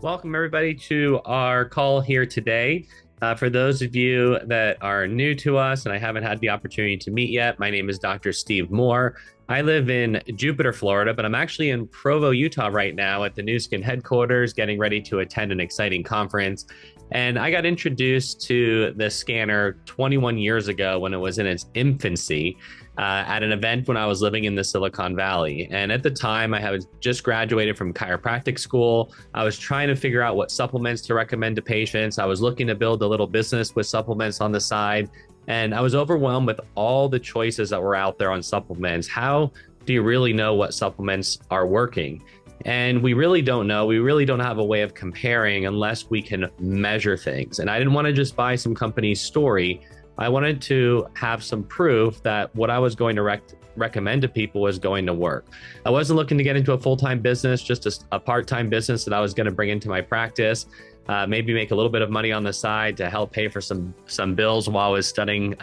Welcome, everybody, to our call here today. For those of you that are new to us and I haven't had the opportunity to meet yet, my name is Dr. Steve Moore. I live in Jupiter, Florida, but I'm actually in Provo, Utah right now at the Nu Skin headquarters, getting ready to attend an exciting conference. And I got introduced to the scanner 21 years ago when it was in its infancy. At an event when I was living in the Silicon Valley. And at the time, I had just graduated from chiropractic school. I was trying to figure out what supplements to recommend to patients. I was looking to build a little business with supplements on the side. And I was overwhelmed with all the choices that were out there on supplements. How do you really know what supplements are working? And we really don't know. We really don't have a way of comparing unless we can measure things. And I didn't want to just buy some company's story. I wanted to have some proof that what I was going to recommend to people was going to work. I wasn't looking to get into a full-time business, just a part-time business that I was going to bring into my practice, maybe make a little bit of money on the side to help pay for some bills while I was studying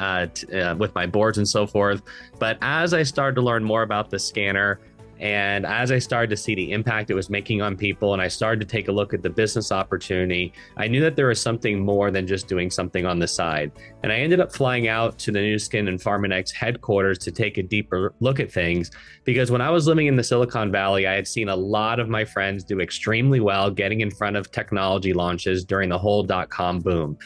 with my boards and so forth. But as I started to learn more about the scanner, and as I started to see the impact it was making on people, and I started to take a look at the business opportunity, I knew that there was something more than just doing something on the side. And I ended up flying out to the Nu Skin and Pharmanex headquarters to take a deeper look at things, because when I was living in the Silicon Valley, I had seen a lot of my friends do extremely well getting in front of technology launches during the whole .com boom.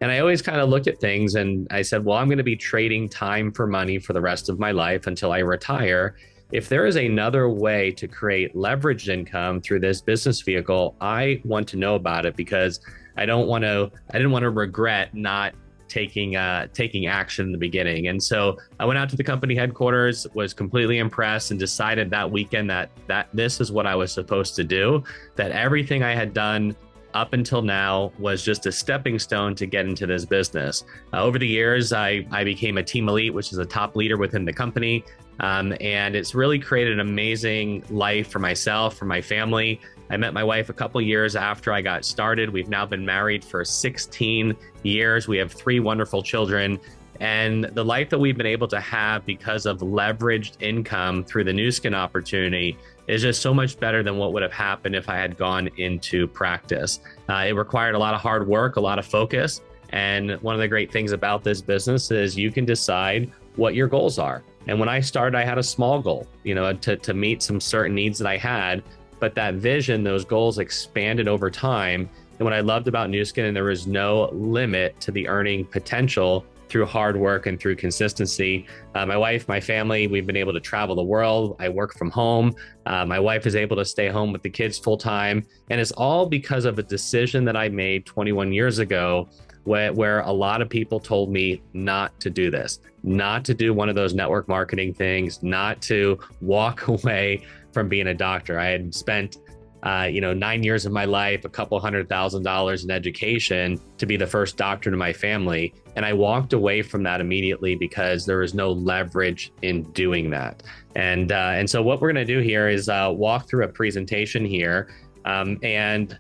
And I always kind of looked at things and I said, well, I'm going to be trading time for money for the rest of my life until I retire. If there is another way to create leveraged income through this business vehicle, I want to know about it, because I didn't want to regret not taking action in the beginning. And so I went out to the company headquarters, was completely impressed, and decided that weekend that this is what I was supposed to do, that everything I had done up until now was just a stepping stone to get into this business. Over the years, I became a team elite, which is a top leader within the company. And it's really created an amazing life for myself, for my family. I met my wife a couple years after I got started. We've now been married for 16 years. We have 3 wonderful children. And the life that we've been able to have because of leveraged income through the Nu Skin opportunity is just so much better than what would have happened if I had gone into practice. It required a lot of hard work, a lot of focus. And one of the great things about this business is you can decide what your goals are. And when I started, I had a small goal, to meet some certain needs that I had, but that vision, those goals expanded over time. And what I loved about Nu Skin, and there was no limit to the earning potential through hard work and through consistency. My wife, my family, we've been able to travel the world. I work from home. My wife is able to stay home with the kids full time. And it's all because of a decision that I made 21 years ago, where a lot of people told me not to do this, not to do one of those network marketing things, not to walk away from being a doctor. I had spent 9 years of my life, a couple $100,000 in education to be the first doctor in my family. And I walked away from that immediately because there was no leverage in doing that. And so what we're going to do here is walk through a presentation here, and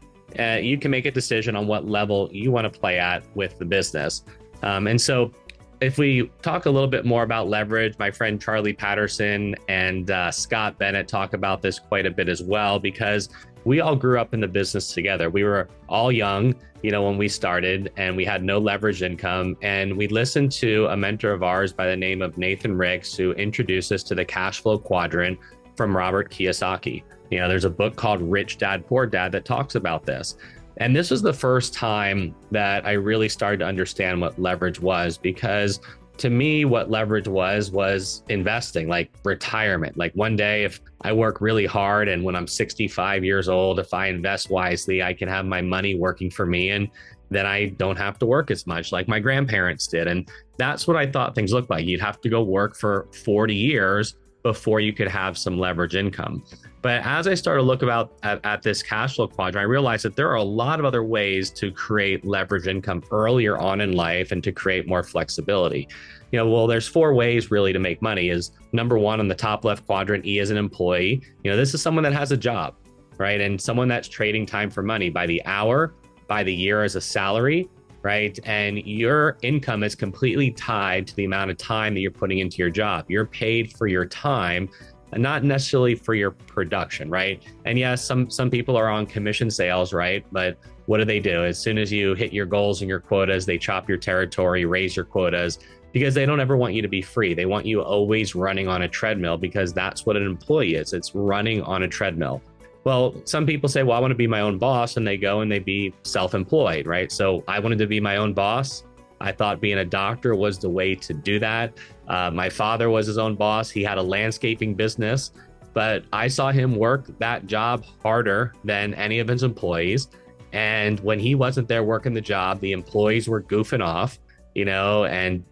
you can make a decision on what level you want to play at with the business. And so if we talk a little bit more about leverage, my friend Charlie Patterson and Scott Bennett talk about this quite a bit as well, because we all grew up in the business together. We were all young, when we started, and we had no leverage income. And we listened to a mentor of ours by the name of Nathan Ricks, who introduced us to the cash flow quadrant from Robert Kiyosaki. There's a book called Rich Dad, Poor Dad that talks about this. And this was the first time that I really started to understand what leverage was, because to me, what leverage was investing, like retirement. Like one day, if I work really hard and when I'm 65 years old, if I invest wisely, I can have my money working for me, and then I don't have to work as much like my grandparents did. And that's what I thought things looked like. You'd have to go work for 40 years before you could have some leverage income. But as I started to look at this cash flow quadrant, I realized that there are a lot of other ways to create leverage income earlier on in life and to create more flexibility. There's 4 ways really to make money. Is number 1 on the top left quadrant, E as an employee. This is someone that has a job, right? And someone that's trading time for money by the hour, by the year as a salary, right? And your income is completely tied to the amount of time that you're putting into your job. You're paid for your time, not necessarily for your production, right? And yes, some people are on commission sales, right? But what do? As soon as you hit your goals and your quotas, they chop your territory, raise your quotas, because they don't ever want you to be free. They want you always running on a treadmill, because that's what an employee is. It's running on a treadmill. Well, some people say, well, I want to be my own boss, and they go and they be self-employed, right? So I wanted to be my own boss. I thought being a doctor was the way to do that. My father was his own boss. He had a landscaping business, but I saw him work that job harder than any of his employees. And when he wasn't there working the job, the employees were goofing off, and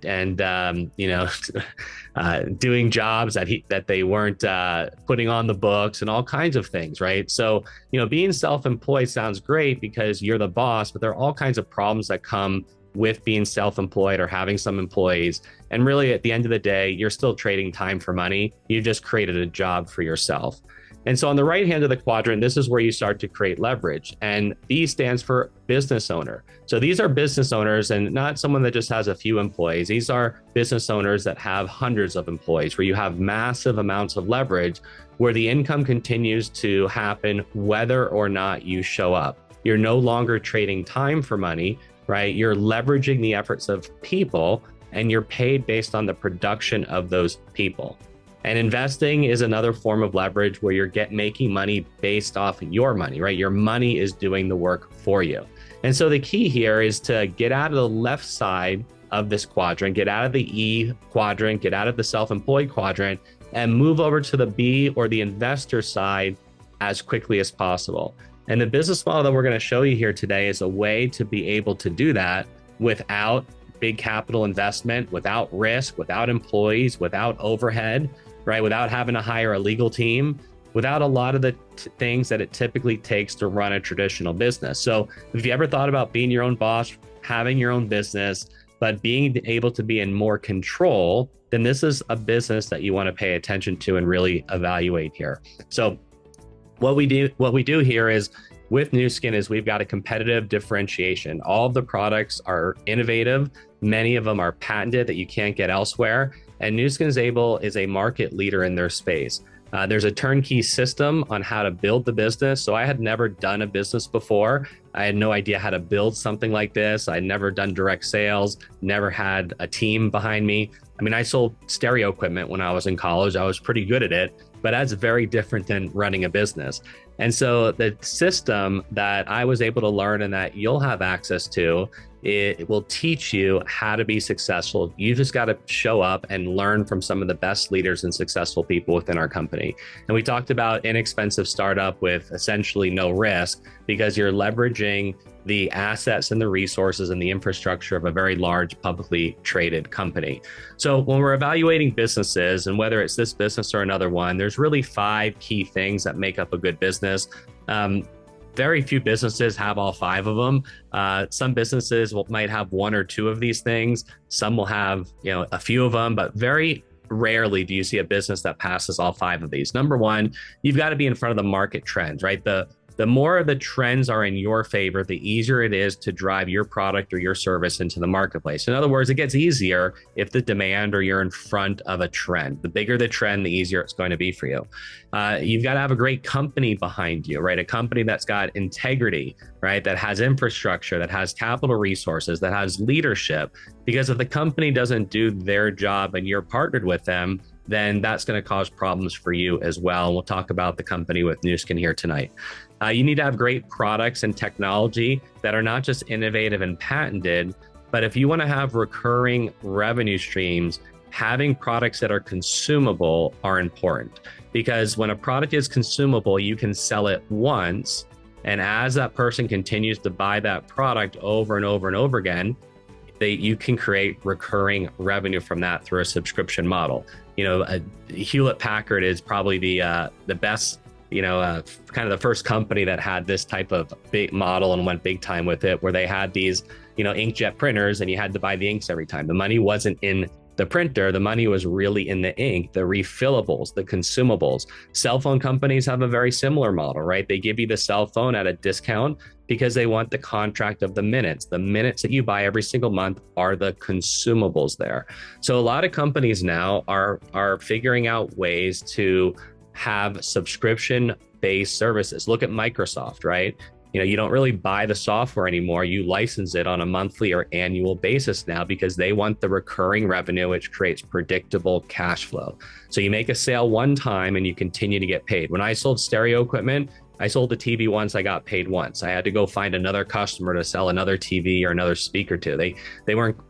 doing jobs that they weren't putting on the books and all kinds of things, right? So, being self-employed sounds great because you're the boss, but there are all kinds of problems that come with being self-employed or having some employees. And really, at the end of the day, you're still trading time for money. You just created a job for yourself. And so on the right hand of the quadrant, this is where you start to create leverage. And B stands for business owner. So these are business owners, and not someone that just has a few employees. These are business owners that have hundreds of employees, where you have massive amounts of leverage, where the income continues to happen whether or not you show up. You're no longer trading time for money, right? You're leveraging the efforts of people, and you're paid based on the production of those people. And investing is another form of leverage, where you're making money based off your money, right? Your money is doing the work for you. And so the key here is to get out of the left side of this quadrant, get out of the E quadrant, get out of the self-employed quadrant, and move over to the B, or the investor side, as quickly as possible. And the business model that we're going to show you here today is a way to be able to do that without big capital investment, without risk, without employees, without overhead, right? Without having to hire a legal team, without a lot of the things that it typically takes to run a traditional business. So if you ever thought about being your own boss, having your own business, but being able to be in more control, then this is a business that you want to pay attention to and really evaluate here. So what we do here is, with Nu Skin, is we've got a competitive differentiation. All of the products are innovative. Many of them are patented that you can't get elsewhere. And Nu Skin is a market leader in their space. There's a turnkey system on how to build the business. So I had never done a business before. I had no idea how to build something like this. I'd never done direct sales, never had a team behind me. I mean, I sold stereo equipment when I was in college. I was pretty good at it, but that's very different than running a business. And so the system that I was able to learn, and that you'll have access to, it will teach you how to be successful. You just got to show up and learn from some of the best leaders and successful people within our company. And we talked about inexpensive startup with essentially no risk, because you're leveraging the assets and the resources and the infrastructure of a very large publicly traded company. So when we're evaluating businesses, and whether it's this business or another one, there's really 5 key things that make up a good business. Very few businesses have all 5 of them. Some businesses might have 1 or 2 of these things. Some will have, a few of them, but very rarely do you see a business that passes all 5 of these. Number 1, you've got to be in front of the market trends, right? The more the trends are in your favor, the easier it is to drive your product or your service into the marketplace. In other words, it gets easier if the demand, or you're in front of a trend. The bigger the trend, the easier it's going to be for you. You've got to have a great company behind you, right? A company that's got integrity, right? That has infrastructure, that has capital resources, that has leadership. Because if the company doesn't do their job and you're partnered with them, then that's going to cause problems for you as well. And we'll talk about the company with Nu Skin here tonight. You need to have great products and technology that are not just innovative and patented, but if you want to have recurring revenue streams, having products that are consumable are important. Because when a product is consumable, you can sell it once. And as that person continues to buy that product over and over and over again, you can create recurring revenue from that through a subscription model. Hewlett Packard is probably the best, kind of the first company that had this type of big model and went big time with it, where they had these, inkjet printers, and you had to buy the inks every time. The money wasn't in The printer, the money was really in the ink, the refillables, the consumables. Cell phone companies have a very similar model, right? They give you the cell phone at a discount because they want the contract of the minutes. The minutes that you buy every single month are the consumables there. So a lot of companies now are figuring out ways to have subscription-based services. Look at Microsoft, right? You don't really buy the software anymore. You license it on a monthly or annual basis now because they want the recurring revenue, which creates predictable cash flow. So you make a sale one time and you continue to get paid. When I sold stereo equipment, I sold the TV once, I got paid once. I had to go find another customer to sell another TV or another speaker to.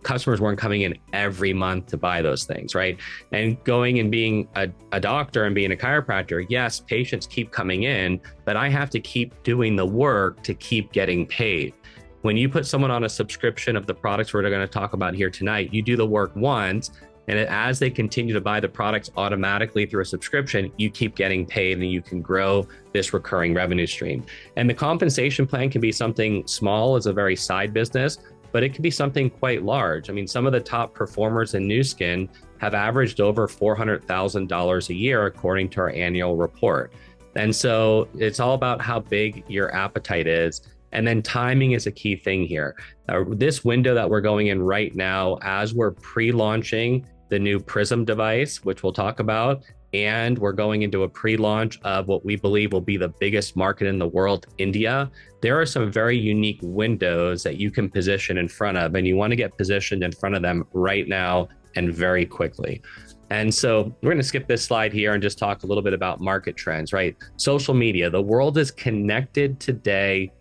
Customers weren't coming in every month to buy those things, right? And going and being a doctor and being a chiropractor, yes, patients keep coming in, but I have to keep doing the work to keep getting paid. When you put someone on a subscription of the products we're going to talk about here tonight, you do the work once, and as they continue to buy the products automatically through a subscription, you keep getting paid and you can grow this recurring revenue stream. And the compensation plan can be something small as a very side business, but it can be something quite large. I mean, some of the top performers in Nu Skin have averaged over $400,000 a year, according to our annual report. And so it's all about how big your appetite is. And then timing is a key thing here. This window that we're going in right now, as we're pre-launching the new prysm device, which we'll talk about, and we're going into a pre-launch of what we believe will be the biggest market in the world, India. There are some very unique windows that you can position in front of, and you want to get positioned in front of them right now and very quickly. And so we're going to skip this slide here and just talk a little bit about market trends, right? Social media, the world is connected today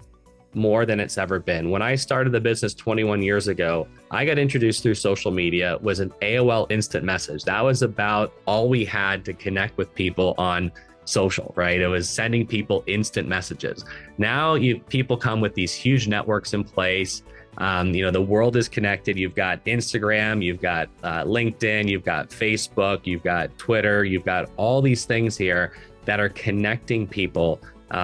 more than it's ever been. When I started the business 21 years ago, I got introduced through social media. It was an AOL instant message. That was about all we had to connect with people on social, right? It was sending people instant messages. Now people come with these huge networks in place. The world is connected. You've got Instagram, you've got LinkedIn, you've got Facebook, you've got Twitter, you've got all these things here that are connecting people.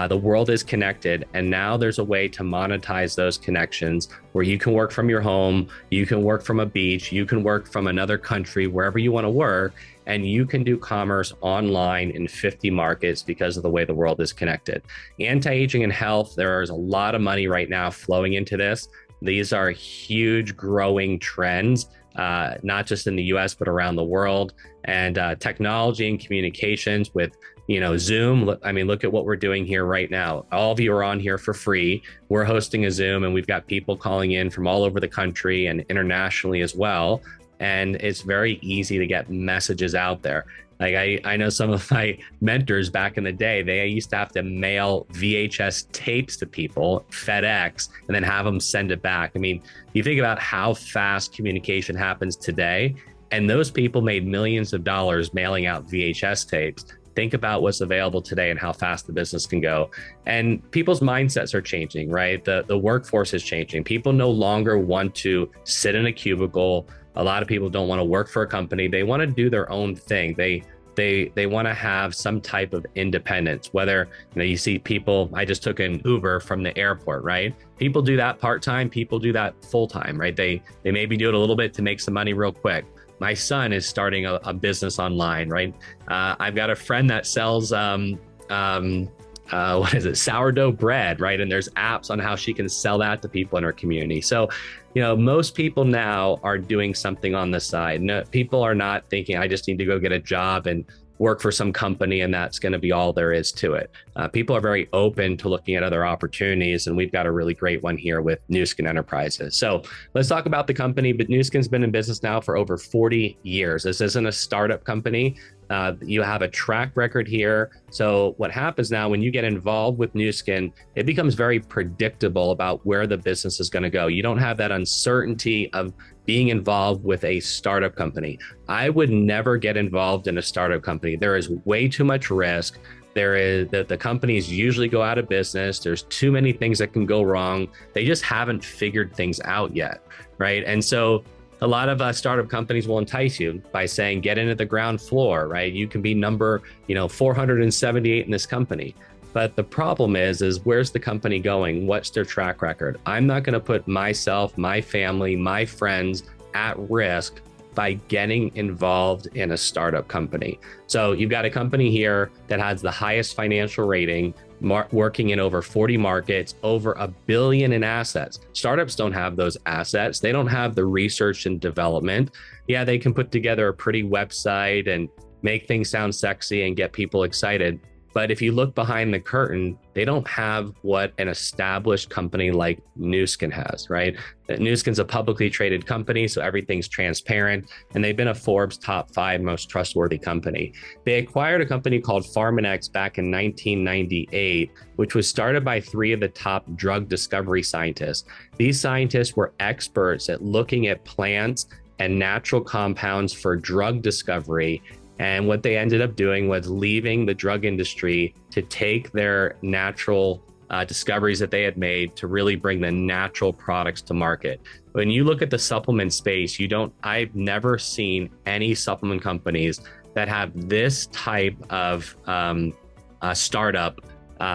The world is connected, and now there's a way to monetize those connections where you can work from your home, you can work from a beach, you can work from another country, wherever you want to work, and you can do commerce online in 50 markets because of the way the world is connected. Anti-aging and health, there's a lot of money right now flowing into this. These are huge growing trends, not just in the US, but around the world. And technology and communications with Zoom. I mean, look at what we're doing here right now. All of you are on here for free. We're hosting a Zoom and we've got people calling in from all over the country and internationally as well. And it's very easy to get messages out there. Like I know some of my mentors back in the day, they used to have to mail VHS tapes to people, FedEx, and then have them send it back. I mean, you think about how fast communication happens today, and those people made millions of dollars mailing out VHS tapes. Think about what's available today and how fast the business can go. And people's mindsets are changing, right? The workforce is changing. People no longer want to sit in a cubicle. A lot of people don't want to work for a company. They want to do their own thing. They want to have some type of independence. Whether you see people, I just took an Uber from the airport, right? People do that part-time, people do that full-time, right? They maybe do it a little bit to make some money real quick. My son is starting a business online, right? I've got a friend that sells sourdough bread, right? And there's apps on how she can sell that to people in her community. So, most people now are doing something on the side. No, people are not thinking, I just need to go get a job and work for some company and that's going to be all there is to it. People are very open to looking at other opportunities, and we've got a really great one here with Nu Skin Enterprises. So let's talk about the company. But Nu Skin's been in business now for over 40 years. This isn't a startup company. You have a track record here. So what happens now when you get involved with Nu Skin, it becomes very predictable about where the business is going to go. You don't have that uncertainty of being involved with a startup company. I would never get involved in a startup company. There is way too much risk. The companies usually go out of business. There's too many things that can go wrong. They just haven't figured things out yet, right? And so a lot of startup companies will entice you by saying, get into the ground floor, right? You can be number 478 in this company. But the problem is where's the company going? What's their track record? I'm not going to put myself, my family, my friends at risk by getting involved in a startup company. So you've got a company here that has the highest financial rating, working in over 40 markets, over $1 billion in assets. Startups don't have those assets. They don't have the research and development. Yeah, they can put together a pretty website and make things sound sexy and get people excited. But if you look behind the curtain, they don't have what an established company like Nu Skin has, right? Nu Skin's a publicly traded company, so everything's transparent, and they've been a Forbes top 5 most trustworthy company. They acquired a company called Pharmanex back in 1998, which was started by 3 of the top drug discovery scientists. These scientists were experts at looking at plants and natural compounds for drug discovery. And what they ended up doing was leaving the drug industry to take their natural discoveries that they had made to really bring the natural products to market. When you look at the supplement space, I've never seen any supplement companies that have this type of startup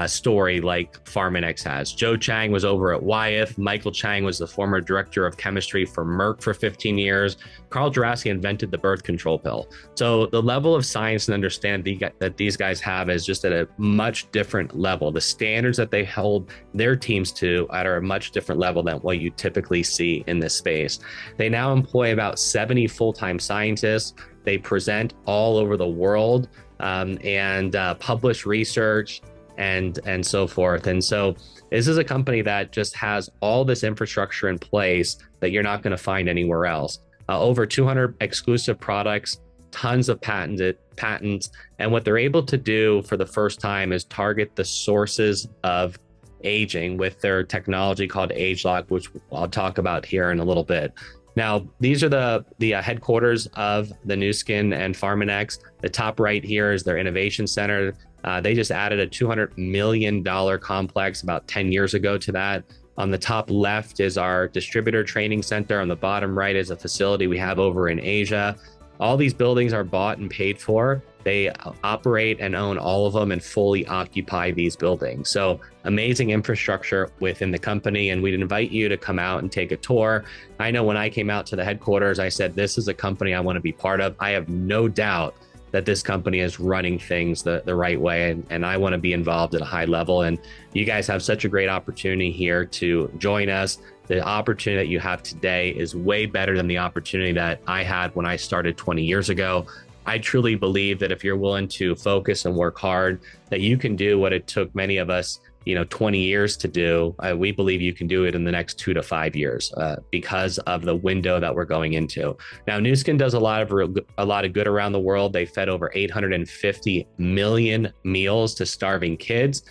story like Pharmanex has. Joe Chang was over at Wyeth. Michael Chang was the former director of chemistry for Merck for 15 years. Carl Jurassic invented the birth control pill. So the level of science and understanding that these guys have is just at a much different level. The standards that they hold their teams to are a much different level than what you typically see in this space. They now employ about 70 full-time scientists. They present all over the world and publish research and so forth. And so this is a company that just has all this infrastructure in place that you're not going to find anywhere else. Over 200 exclusive products, tons of patents. And what they're able to do for the first time is target the sources of aging with their technology called AgeLock, which I'll talk about here in a little bit. Now, these are the headquarters of the Nu Skin and Pharmanex. The top right here is their innovation center. They just added a $200 million complex about 10 years ago to that. On the top left is our distributor training center. On the bottom right is a facility we have over in Asia. All these buildings are bought and paid for. They operate and own all of them and fully occupy these buildings. So amazing infrastructure within the company. And we'd invite you to come out and take a tour. I know when I came out to the headquarters, I said, this is a company I want to be part of. I have no doubt that this company is running things the right way, and I want to be involved at a high level. And you guys have such a great opportunity here to join us. The opportunity that you have today is way better than the opportunity that I had when I started 20 years ago. I truly believe that if you're willing to focus and work hard, that you can do what it took many of us 20 years to do. We believe you can do it in the next 2 to 5 years because of the window that we're going into. Now, Nu Skin does a lot of good around the world. They fed over 850 million meals to starving kids.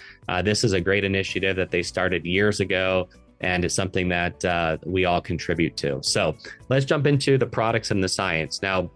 This is a great initiative that they started years ago, and it's something that we all contribute to. So let's jump into the products and the science. Now,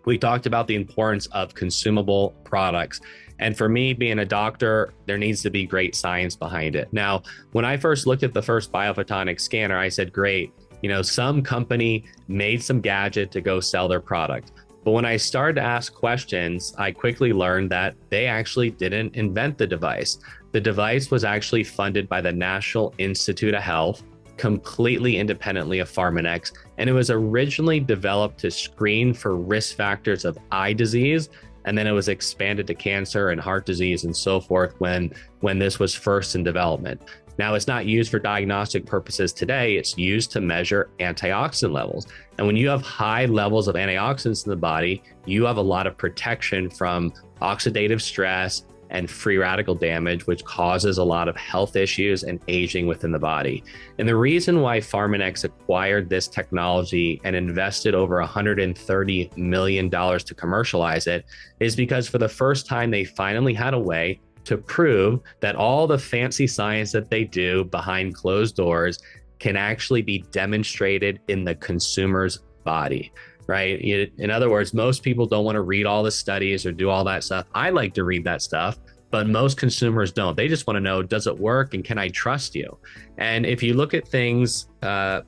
we talked about the importance of consumable products. And for me, being a doctor, there needs to be great science behind it. Now, when I first looked at the first biophotonic scanner, I said, great, some company made some gadget to go sell their product. But when I started to ask questions, I quickly learned that they actually didn't invent the device. The device was actually funded by the National Institute of Health, completely independently of Pharmanex. And it was originally developed to screen for risk factors of eye disease. And then it was expanded to cancer and heart disease and so forth when this was first in development. Now, it's not used for diagnostic purposes today. It's used to measure antioxidant levels. And when you have high levels of antioxidants in the body, you have a lot of protection from oxidative stress and free radical damage, which causes a lot of health issues and aging within the body. And the reason why Pharmanex acquired this technology and invested over $130 million to commercialize it is because for the first time, they finally had a way to prove that all the fancy science that they do behind closed doors can actually be demonstrated in the consumer's body. Right? In other words, most people don't want to read all the studies or do all that stuff. I like to read that stuff. but most consumers don't. They just want to know, does it work and can I trust you? And if you look at things,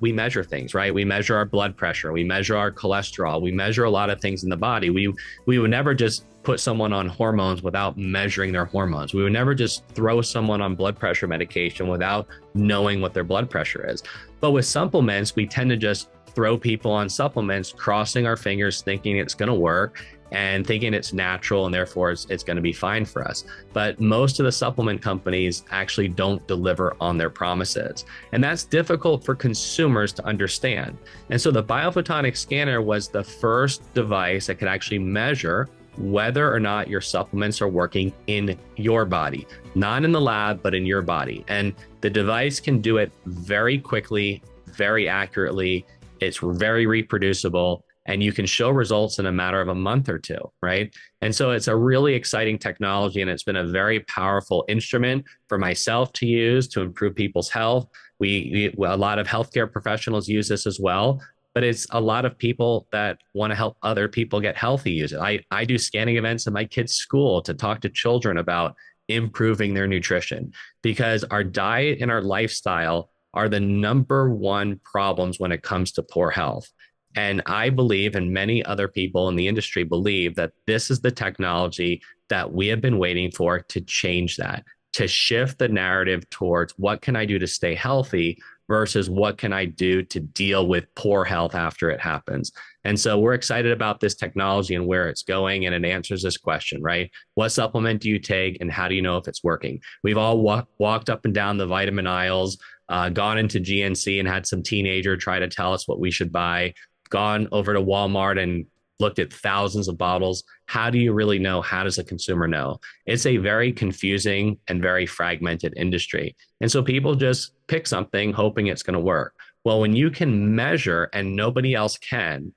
we measure things, right? We measure our blood pressure, we measure our cholesterol, we measure a lot of things in the body. We would never just put someone on hormones without measuring their hormones. We would never just throw someone on blood pressure medication without knowing what their blood pressure is. But with supplements, we tend to just throw people on supplements, crossing our fingers, thinking it's going to work and thinking it's natural and therefore it's going to be fine for us. But most of the supplement companies actually don't deliver on their promises. And that's difficult for consumers to understand. And so the biophotonic scanner was the first device that could actually measure whether or not your supplements are working in your body, not in the lab, but in your body. And the device can do it very quickly, very accurately. It's very reproducible, and you can show results in a matter of a month or two, right? And so it's a really exciting technology, and it's been a very powerful instrument for myself to use to improve people's health. A lot of healthcare professionals use this as well, but it's a lot of people that want to help other people get healthy use it. I do scanning events in my kids' school to talk to children about improving their nutrition, because our diet and our lifestyle are the number one problems when it comes to poor health. And I believe, and many other people in the industry believe, that this is the technology that we have been waiting for to change that, to shift the narrative towards what can I do to stay healthy versus what can I do to deal with poor health after it happens. And so we're excited about this technology and where it's going. And it answers this question, right? What supplement do you take and how do you know if it's working? We've all walked up and down the vitamin aisles, gone into GNC and had some teenager try to tell us what we should buy, gone over to Walmart and looked at thousands of bottles. How do you really know? How does a consumer know? It's a very confusing and very fragmented industry. And so people just pick something hoping it's going to work. Well, when you can measure and nobody else can,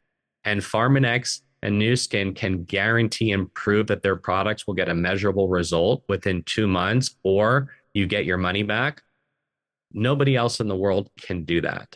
and Pharmanex and Nu Skin can guarantee and prove that their products will get a measurable result within 2 months, or you get your money back, nobody else in the world can do that.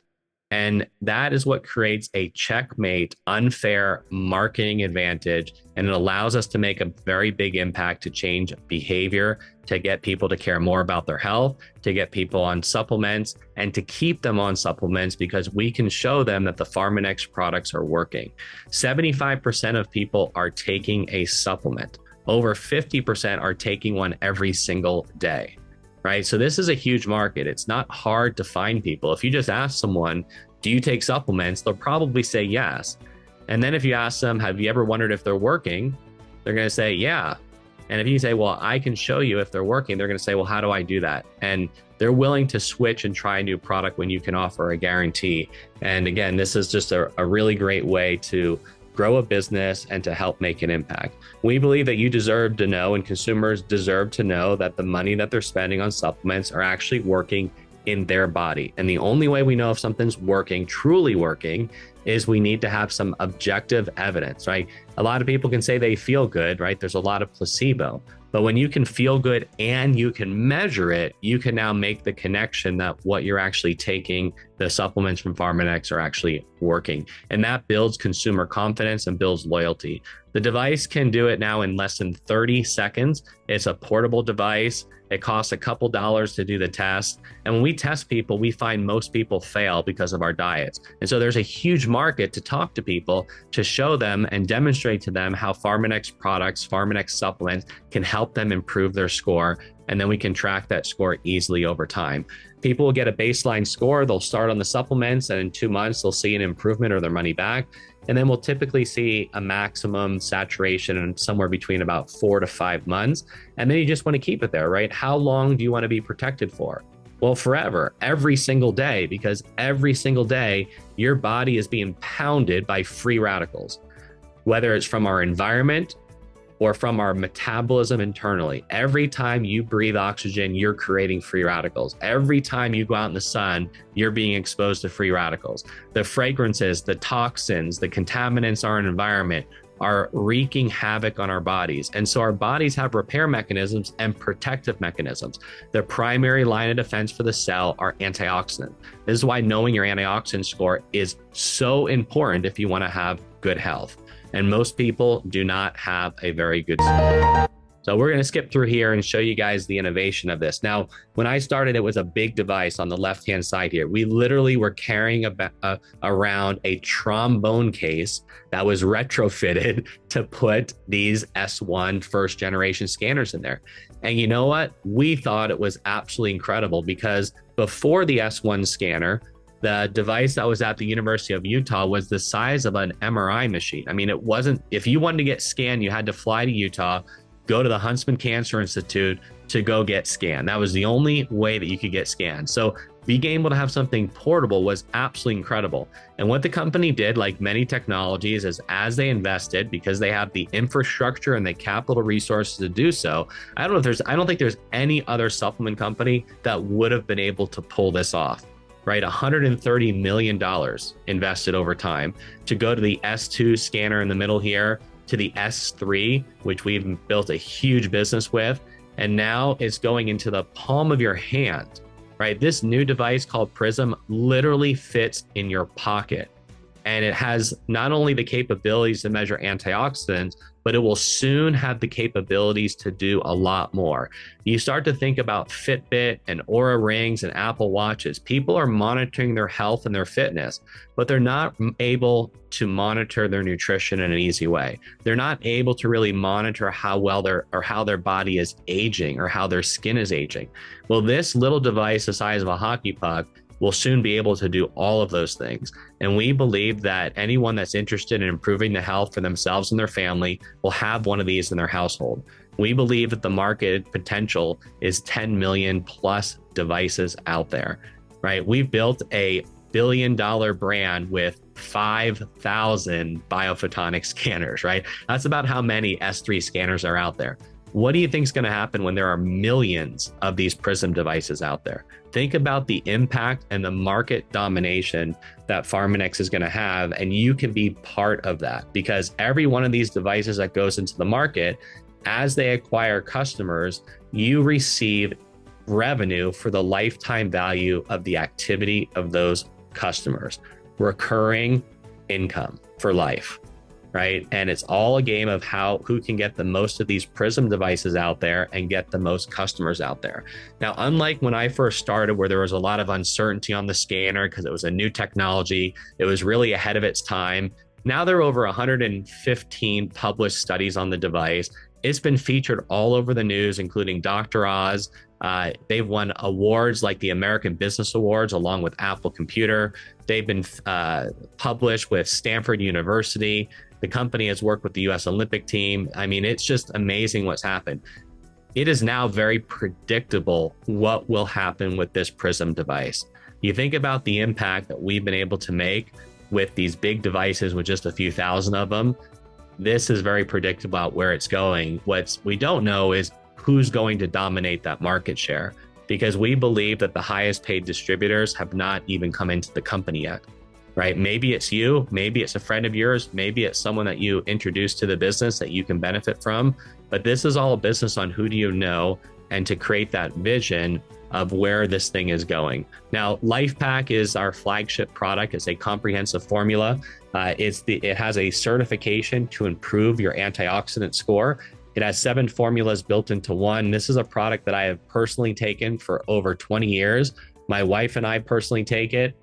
And that is what creates a checkmate, unfair marketing advantage. And it allows us to make a very big impact to change behavior, to get people to care more about their health, to get people on supplements, and to keep them on supplements because we can show them that the Pharmanex products are working. 75% of people are taking a supplement. Over 50% are taking one every single day. Right? So this is a huge market. It's not hard to find people. If you just ask someone, do you take supplements? They'll probably say yes. And then if you ask them, have you ever wondered if they're working? They're going to say, yeah. And if you say, well, I can show you if they're working, they're going to say, well, how do I do that? And they're willing to switch and try a new product when you can offer a guarantee. And again, this is just a really great way to grow a business and to help make an impact. We believe that you deserve to know, and consumers deserve to know, that the money that they're spending on supplements are actually working in their body. And the only way we know if something's working, truly working, is we need to have some objective evidence, right? A lot of people can say they feel good, right? There's a lot of placebo. But when you can feel good and you can measure it, you can now make the connection that what you're actually taking, the supplements from Pharmanex, are actually working. And that builds consumer confidence and builds loyalty. The device can do it now in less than 30 seconds. It's a portable device. It costs a couple dollars to do the test. And when we test people, we find most people fail because of our diets. And so there's a huge market to talk to people, to show them and demonstrate to them how Pharmanex products, Pharmanex supplements can help them improve their score. And then we can track that score easily over time. People will get a baseline score. They'll start on the supplements, and in 2 months, they'll see an improvement or their money back. And then we'll typically see a maximum saturation in somewhere between about 4 to 5 months. And then you just want to keep it there, right? How long do you want to be protected for? Well, forever, every single day, because every single day, your body is being pounded by free radicals, whether it's from our environment or from our metabolism internally. Every time you breathe oxygen, you're creating free radicals. Every time you go out in the sun, you're being exposed to free radicals. The fragrances, the toxins, the contaminants in our environment are wreaking havoc on our bodies. And so our bodies have repair mechanisms and protective mechanisms. The primary line of defense for the cell are antioxidant. This is why knowing your antioxidant score is so important if you want to have good health. And most people do not have a very good score. So we're going to skip through here and show you guys the innovation of this. Now, when I started, it was a big device on the left-hand side here. We literally were carrying around a trombone case that was retrofitted to put these S1 first generation scanners in there. And you know what? We thought it was absolutely incredible because before the S1 scanner, the device that was at the University of Utah was the size of an MRI machine. I mean, it wasn't, if you wanted to get scanned, you had to fly to Utah, go to the Huntsman Cancer Institute to go get scanned. That was the only way that you could get scanned. So being able to have something portable was absolutely incredible. And what the company did, like many technologies, is as they invested, because they have the infrastructure and the capital resources to do so, I don't think there's any other supplement company that would have been able to pull this off. Right, $130 million invested over time to go to the S2 scanner in the middle here, to the S3, which we've built a huge business with, and now it's going into the palm of your hand, right? This new device called Prysm literally fits in your pocket, and it has not only the capabilities to measure antioxidants, but it will soon have the capabilities to do a lot more. You start to think about Fitbit and Oura rings and Apple Watches. People are monitoring their health and their fitness, but they're not able to monitor their nutrition in an easy way. They're not able to really monitor how well how their body is aging or how their skin is aging. Well, this little device the size of a hockey puck will soon be able to do all of those things. And we believe that anyone that's interested in improving the health for themselves and their family will have one of these in their household. We believe that the market potential is 10 million plus devices out there, right? We've built a billion-dollar brand with 5,000 biophotonic scanners, right? That's about how many S3 scanners are out there. What do you think is going to happen when there are millions of these Prysm devices out there? Think about the impact and the market domination that Pharmanex is going to have, and you can be part of that because every one of these devices that goes into the market, as they acquire customers, you receive revenue for the lifetime value of the activity of those customers, recurring income for life. Right? And it's all a game of who can get the most of these Prysm devices out there and get the most customers out there. Now, unlike when I first started, where there was a lot of uncertainty on the scanner because it was a new technology, it was really ahead of its time. Now there are over 115 published studies on the device. It's been featured all over the news, including Dr. Oz. They've won awards like the American Business Awards, along with Apple Computer. They've been published with Stanford University. The company has worked with the US Olympic team. I mean, it's just amazing what's happened. It is now very predictable what will happen with this Prysm device. You think about the impact that we've been able to make with these big devices with just a few thousand of them. This is very predictable about where it's going. What we don't know is who's going to dominate that market share, because we believe that the highest paid distributors have not even come into the company yet. Right? Maybe it's you, maybe it's a friend of yours, maybe it's someone that you introduced to the business that you can benefit from. But this is all a business on who do you know and to create that vision of where this thing is going. Now, LifePak is our flagship product. It's a comprehensive formula. It has a certification to improve your antioxidant score. It has 7 formulas built into one. This is a product that I have personally taken for over 20 years. My wife and I personally take it.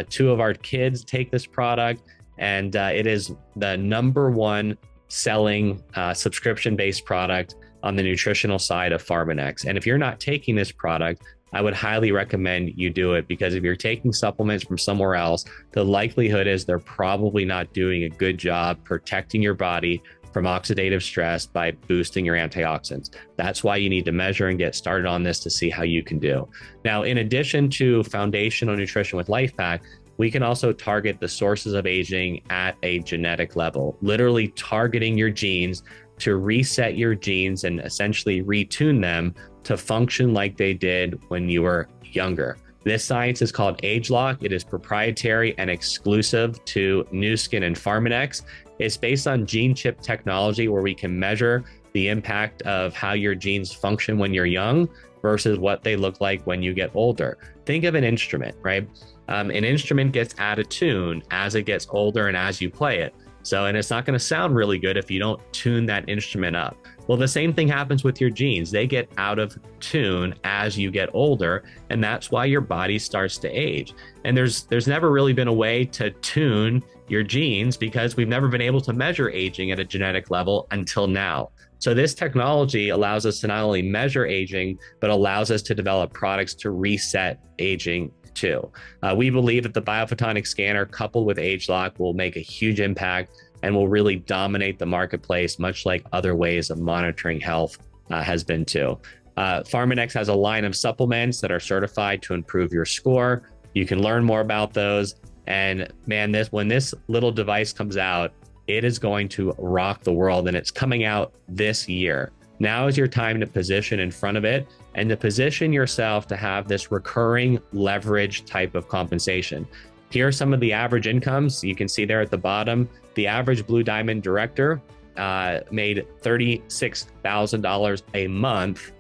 2 of our kids take this product, and it is the #1 selling subscription-based product on the nutritional side of Pharmanex. And if you're not taking this product, I would highly recommend you do it, because if you're taking supplements from somewhere else, the likelihood is they're probably not doing a good job protecting your body from oxidative stress by boosting your antioxidants. That's why you need to measure and get started on this to see how you can do. Now, in addition to foundational nutrition with LifePak, we can also target the sources of aging at a genetic level, literally targeting your genes to reset your genes and essentially retune them to function like they did when you were younger. This science is called AgeLock. It is proprietary and exclusive to Nu Skin and Pharmanex. It's based on gene chip technology, where we can measure the impact of how your genes function when you're young versus what they look like when you get older. Think of an instrument, right? An instrument gets out of tune as it gets older and as you play it. So, and it's not going to sound really good if you don't tune that instrument up. Well, the same thing happens with your genes. They get out of tune as you get older, and that's why your body starts to age. And there's never really been a way to tune your genes because we've never been able to measure aging at a genetic level until now. So this technology allows us to not only measure aging, but allows us to develop products to reset aging too. We believe that the biophotonic scanner coupled with ageLOC will make a huge impact and will really dominate the marketplace, much like other ways of monitoring health has been too. Pharmanex has a line of supplements that are certified to improve your score. You can learn more about those. And man, when this little device comes out, it is going to rock the world, and it's coming out this year. Now is your time to position in front of it and to position yourself to have this recurring leverage type of compensation. Here are some of the average incomes. You can see there at the bottom, the average Blue Diamond director made $36,000 a month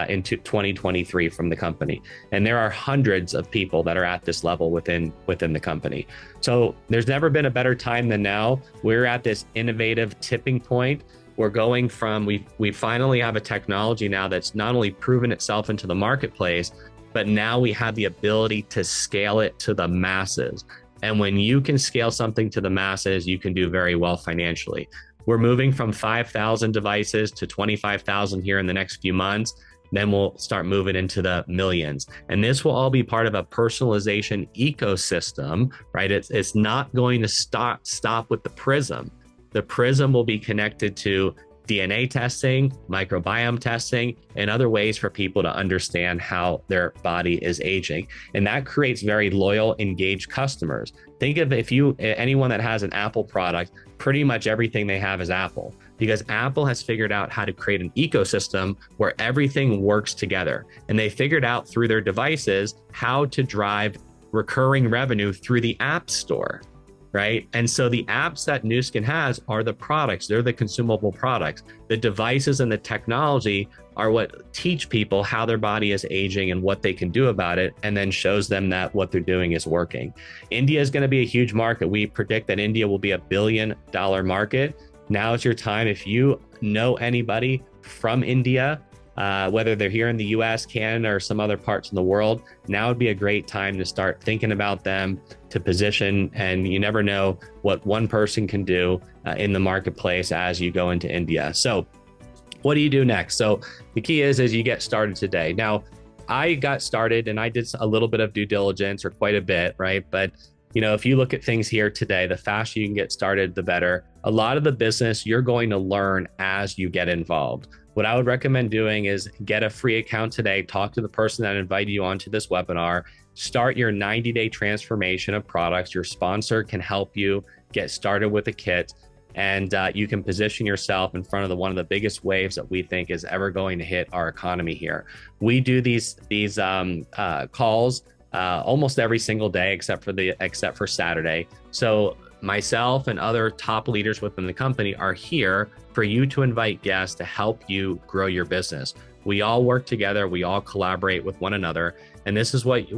into 2023 from the company. And there are hundreds of people that are at this level within the company. So there's never been a better time than now. We're at this innovative tipping point. We're going from, we finally have a technology now that's not only proven itself into the marketplace, but now we have the ability to scale it to the masses. And when you can scale something to the masses, you can do very well financially. We're moving from 5,000 devices to 25,000 here in the next few months. Then we'll start moving into the millions. And this will all be part of a personalization ecosystem, right? It's not going to stop with the prysm. The prysm will be connected to DNA testing, microbiome testing, and other ways for people to understand how their body is aging. And that creates very loyal, engaged customers. Think of anyone that has an Apple product, pretty much everything they have is Apple, because Apple has figured out how to create an ecosystem where everything works together. And they figured out through their devices how to drive recurring revenue through the App Store. Right. And so the apps that Nu Skin has are the products. They're the consumable products. The devices and the technology are what teach people how their body is aging and what they can do about it, and then shows them that what they're doing is working. India is going to be a huge market. We predict that India will be $1 billion market. Now is your time. If you know anybody from India, whether they're here in the US, Canada, or some other parts in the world, now would be a great time to start thinking about them, to position. And you never know what one person can do in the marketplace as you go into India. So what do you do next? So the key is you get started today. Now, I got started and I did a little bit of due diligence, or quite a bit, right? But if you look at things here today, the faster you can get started, the better. A lot of the business you're going to learn as you get involved. What I would recommend doing is get a free account today, talk to the person that invited you onto this webinar, start your 90-day transformation of products. Your sponsor can help you get started with a kit, and you can position yourself in front of one of the biggest waves that we think is ever going to hit our economy here. We do these calls almost every single day except for Saturday. So myself and other top leaders within the company are here for you to invite guests to help you grow your business. We all work together, we all collaborate with one another, and this is what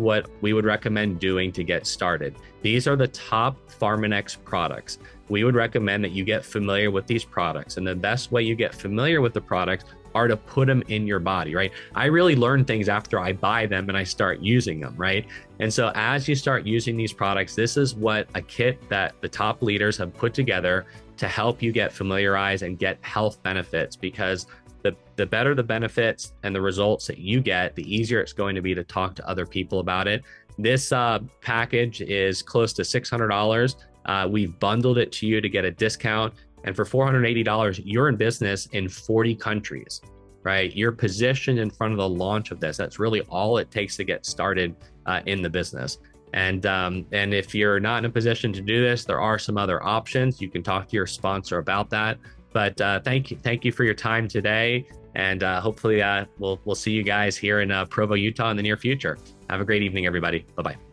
we would recommend doing to get started. These are the top Pharmanex products. We would recommend that you get familiar with these products, and the best way you get familiar with the products are to put them in your body, right? I really learn things after I buy them and I start using them, right? And so as you start using these products, this is what a kit that the top leaders have put together to help you get familiarized and get health benefits, because the better the benefits and the results that you get, the easier it's going to be to talk to other people about it. This package is close to $600. We've bundled it to you to get a discount. And for $480, you're in business in 40 countries, right? You're positioned in front of the launch of this. That's really all it takes to get started in the business. And if you're not in a position to do this, there are some other options. You can talk to your sponsor about that. But thank you for your time today. And hopefully we'll see you guys here in Provo, Utah in the near future. Have a great evening, everybody. Bye-bye.